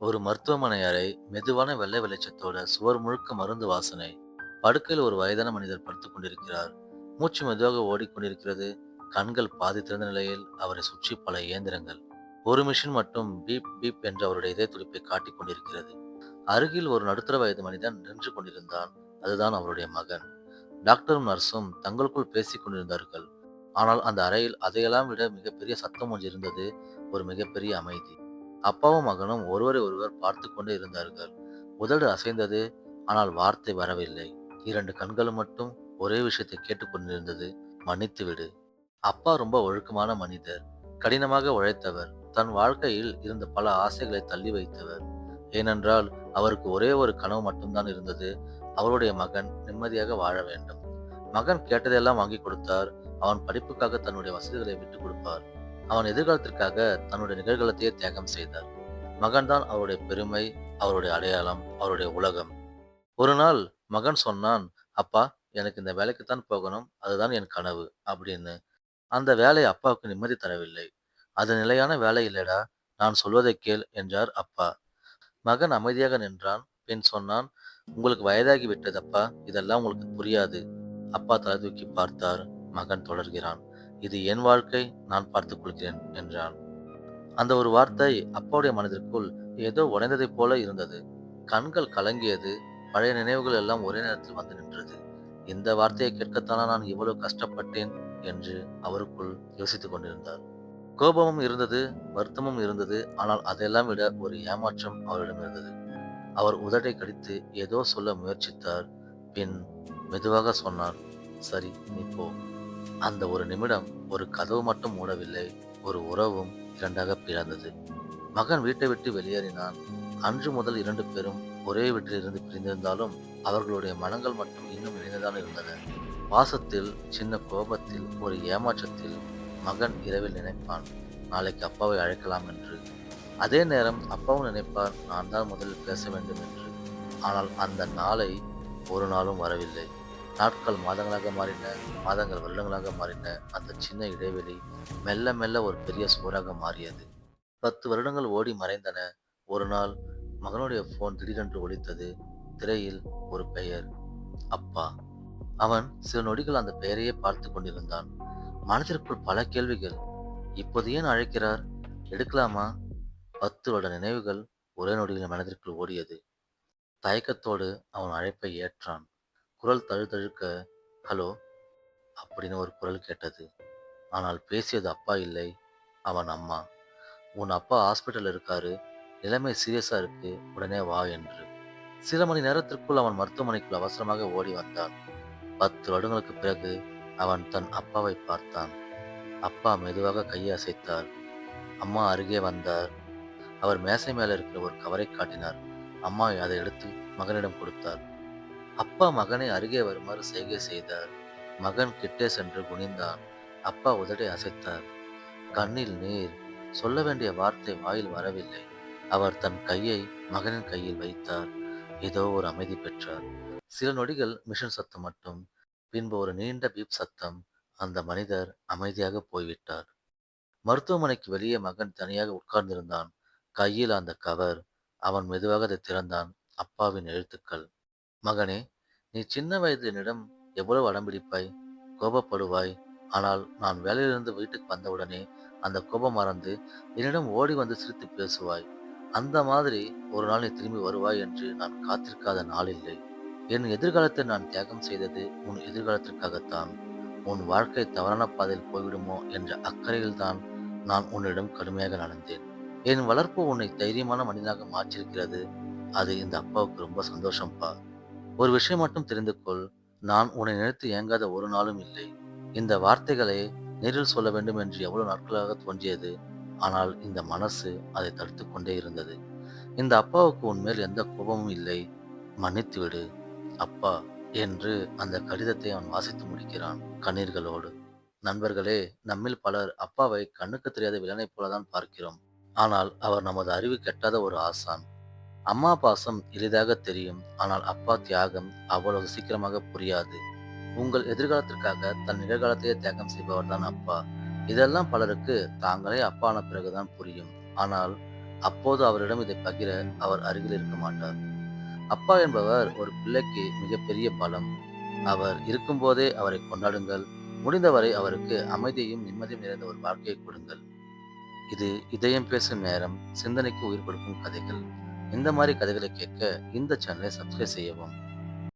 ஒரு மருத்துவமனை அறை, மெதுவான வெள்ளை வெளிச்சத்தோட சுவர் முழுக்க மருந்து வாசனை. படுக்கையில் ஒரு வயதான மனிதர் படுத்துக் கொண்டிருக்கிறார். மூச்சு மெதுவாக ஓடிக்கொண்டிருக்கிறது. கண்கள் பாதி திறந்த நிலையில் அவரை சுற்றி பல இயந்திரங்கள். ஒரு மிஷின் மட்டும் பீப் பீப் என்று அவருடைய இதய துடிப்பை காட்டிக் கொண்டிருக்கிறது. அருகில் ஒரு நடுத்தர வயது மனிதன் நின்று கொண்டிருந்தான். அதுதான் அவருடைய மகன். டாக்டரும் நர்ஸும் தங்களுக்குள் பேசிக் கொண்டிருந்தார்கள். ஆனால் அந்த அறையில் அதையெல்லாம் விட மிகப்பெரிய சத்தம் ஒன்று இருந்தது. ஒரு மிகப்பெரிய அமைதி. அப்பாவும் மகனும் ஒருவரை ஒருவர் பார்த்து கொண்டே இருந்தார்கள். உதடு அசைந்தது, ஆனால் வார்த்தை வரவில்லை. இரண்டு கண்களும் மட்டும் ஒரே விஷயத்தை கேட்டுக்கொண்டிருந்தது. மன்னித்து விடு. அப்பா ரொம்ப ஒழுக்கமான மனிதர். கடினமாக உழைத்தவர். தன் வாழ்க்கையில் இருந்த பல ஆசைகளை தள்ளி வைத்தவர். ஏனென்றால் அவருக்கு ஒரே ஒரு கனவு மட்டும்தான் இருந்தது. அவருடைய மகன் நிம்மதியாக வாழ வேண்டும். மகன் கேட்டதையெல்லாம் வாங்கி கொடுத்தார். அவன் படிப்புக்காக தன்னுடைய வசதிகளை விட்டுக் கொடுப்பார். அவன் எதிர்காலத்திற்காக தன்னுடைய நிகழ்காலத்தையே தியாகம் செய்தார். மகன்தான் அவருடைய பெருமை, அவருடைய அடையாளம், அவருடைய உலகம். ஒரு நாள் மகன் சொன்னான், அப்பா, எனக்கு இந்த வேலைக்குத்தான் போகணும். அதுதான் என் கனவு அப்படின்னு. அந்த வேலை அப்பாவுக்கு நிம்மதி தரவில்லை. அது நிலையான வேலை இல்லடா. நான் சொல்வதை கேள் என்றார் அப்பா. மகன் அமைதியாக நின்றான். பின் சொன்னான், உங்களுக்கு வயதாகி விட்டது அப்பா. இதெல்லாம் உங்களுக்கு புரியாது. அப்பா தலை தூக்கி பார்த்தார். மகன் தொடர்கிறான். இது என் வாழ்க்கை. நான் பார்த்துக் கொள்கிறேன் என்றான். அந்த ஒரு வார்த்தை அப்பாவுடைய மனதிற்குள் ஏதோ உடைந்ததைப் போல இருந்தது. கண்கள் கலங்கியது. பழைய நினைவுகள் எல்லாம் ஒரே நேரத்தில் வந்து நின்றது. இந்த வார்த்தையை கேட்கத்தானா நான் இவ்வளவு கஷ்டப்பட்டேன் என்று அவருக்குள் யோசித்துக் கொண்டிருந்தார். கோபமும் இருந்தது, வருத்தமும் இருந்தது. ஆனால் அதையெல்லாம் விட ஒரு ஏமாற்றம் அவரிடம் இருந்தது. அவர் உதட்டை கடித்து ஏதோ சொல்ல முயற்சித்தார். பின் மெதுவாக சொன்னார், சரி, நீ போ. அந்த ஒரு நிமிடம் ஒரு கதவு மட்டும் மூடவில்லை, ஒரு உறவும் இரண்டாக பிளந்தது. மகன் வீட்டை விட்டு வெளியேறினான். அன்று முதல் இரண்டு பேரும் ஒரே வீட்டிலிருந்து பிரிந்திருந்தாலும் அவர்களுடைய மனங்கள் மட்டும் இன்னும் இணைந்துதான் இருந்தன. பாசத்தில், சின்ன கோபத்தில், ஒரு ஏமாற்றத்தில் மகன் இரவில் நினைப்பான், நாளைக்கு அப்பாவை அழைக்கலாம் என்று. அதே நேரம் அப்பாவும் நினைப்பார், நான் தான் முதலில் பேச வேண்டும் என்று. ஆனால் அந்த நாளை ஒரு நாளும் வரவில்லை. நாட்கள் மாதங்களாக மாறின, மாதங்கள் வருடங்களாக மாறின. அந்த சின்ன இடைவெளி மெல்ல மெல்ல ஒரு பெரிய சுவராக மாறியது. 10 வருடங்கள் ஓடி மறைந்தன. ஒரு நாள் மகனுடைய போன் திடீரென்று ஒலித்தது. திரையில் ஒரு பெயர், அப்பா. அவன் சில நொடிகள் அந்த பெயரையே பார்த்து கொண்டிருந்தான். மனதிற்குள் பல கேள்விகள். இப்போது ஏன் அழைக்கிறார்? எடுக்கலாமா? 10 வருட நினைவுகள் ஒரே நொடியில் மனதிற்குள் ஓடியது. தயக்கத்தோடு அவன் அழைப்பை ஏற்றான். குரல் தழுதழுக்க, ஹலோ அப்படின்னு ஒரு குரல் கேட்டது. ஆனால் பேசியது அப்பா இல்லை, அவன் அம்மா. உன் அப்பா ஹாஸ்பிட்டல் இருக்காரு. நிலைமை சீரியஸா இருக்கு. உடனே வா என்று. சில மணி நேரத்திற்குள் அவன் மருத்துவமனைக்குள் அவசரமாக ஓடி வந்தான். 10 வருடங்களுக்கு பிறகு அவன் தன் அப்பாவை பார்த்தான். அப்பா மெதுவாக கையை அசைத்தார். அம்மா அருகே வந்தார். அவர் மேசை மேல இருக்கிற ஒரு கவரை காட்டினார். அம்மா அதை எடுத்து மகனிடம் கொடுத்தார். அப்பா மகனை அருகே வருமாறு செய்கை செய்தார். மகன் கிட்டே சென்று குனிந்தான். அப்பா உதட்டை அசைத்தார். கண்ணில் நீர். சொல்ல வேண்டிய வார்த்தை வாயில் வரவில்லை. அவர் தன் கையை மகனின் கையில் வைத்தார். ஏதோ ஒரு அமைதி பெற்றார். சில நொடிகள் மிஷன் சத்தம் மட்டும். பின்பு ஒரு நீண்ட பீப் சத்தம். அந்த மனிதர் அமைதியாக போய்விட்டார். மருத்துவமனைக்கு வெளியே மகன் தனியாக உட்கார்ந்திருந்தான். கையில் அந்த கவர். அவன் மெதுவாக அதை திறந்தான். அப்பாவின் எழுத்துக்கள். மகனே, நீ சின்ன வயது என்னிடம் எவ்வளவு அடம்பிடிப்பாய், கோபப்படுவாய். ஆனால் நான் வேலையிலிருந்து வீட்டுக்கு வந்தவுடனே அந்த கோபம் மறந்து என்னிடம் ஓடி வந்து சிரித்து பேசுவாய். அந்த மாதிரி ஒரு நாள் நீ திரும்பி வருவாய் என்று நான் காத்திருக்காத நாள் இல்லை. என் எதிர்காலத்தை நான் தியாகம் செய்தது உன் எதிர்காலத்திற்காகத்தான். உன் வாழ்க்கை தவறான பாதையில் போய்விடுமோ என்ற அக்கறையில்தான் நான் உன்னிடம் கடுமையாக நடந்தேன். என் வளர்ப்பு உன்னை தைரியமான மனிதனாக மாற்றியிருக்கிறது. அது இந்த அப்பாவுக்கு ரொம்ப சந்தோஷம்ப்பா. ஒரு விஷயம் மட்டும் தெரிந்து கொள். நான் உன்னை நினைத்து ஏங்காத ஒரு நாளும் இல்லை. இந்த வார்த்தைகளை நேரில் சொல்ல வேண்டும் என்று எவ்வளவு நாட்களாக தோன்றியது. ஆனால் இந்த மனசு அதை தடுத்துக் கொண்டே இருந்தது. இந்த அப்பாவுக்கு உன்மேல் எந்த கோபமும் இல்லை. மன்னித்து விடு அப்பா என்று அந்த கடிதத்தை அவன் வாசித்து முடிக்கிறான் கண்ணீர்களோடு. நண்பர்களே, நம்மில் பலர் அப்பாவை கண்ணுக்கு தெரியாத வில்லனைப் போலதான் பார்க்கிறோம். ஆனால் அவர் நமது அறிவு கெட்டாத ஒரு ஆசான். அம்மா பாசம் எளிதாக தெரியும். ஆனால் அப்பா தியாகம் அவ்வளவு சீக்கிரமாக புரியாது. உங்கள் எதிர்காலத்திற்காக தன் நிகழ்காலத்தையே தியாகம் செய்பவர் தான் அப்பா. இதெல்லாம் பலருக்கு தாங்களே அப்பா ஆன பிறகுதான் புரியும். ஆனால் அப்போது அவரிடம் இதை பகிர அவர் அருகில் இருக்க மாட்டார். அப்பா என்பவர் ஒரு பிள்ளைக்கு மிகப்பெரிய பலம். அவர் இருக்கும்போதே அவரை கொண்டாடுங்கள். முடிந்தவரை அவருக்கு அமைதியையும் நிம்மதியும் நிறைந்த ஒரு வாழ்க்கையை கொடுங்கள். இது இதயம் பேசும் நேரம், சிந்தனைக்கு உயிர் கொடுக்கும் கதைகள். இந்த மாதிரி கதைகளை கேட்க இந்த சேனலை சப்ஸ்கிரைப் செய்யவும்.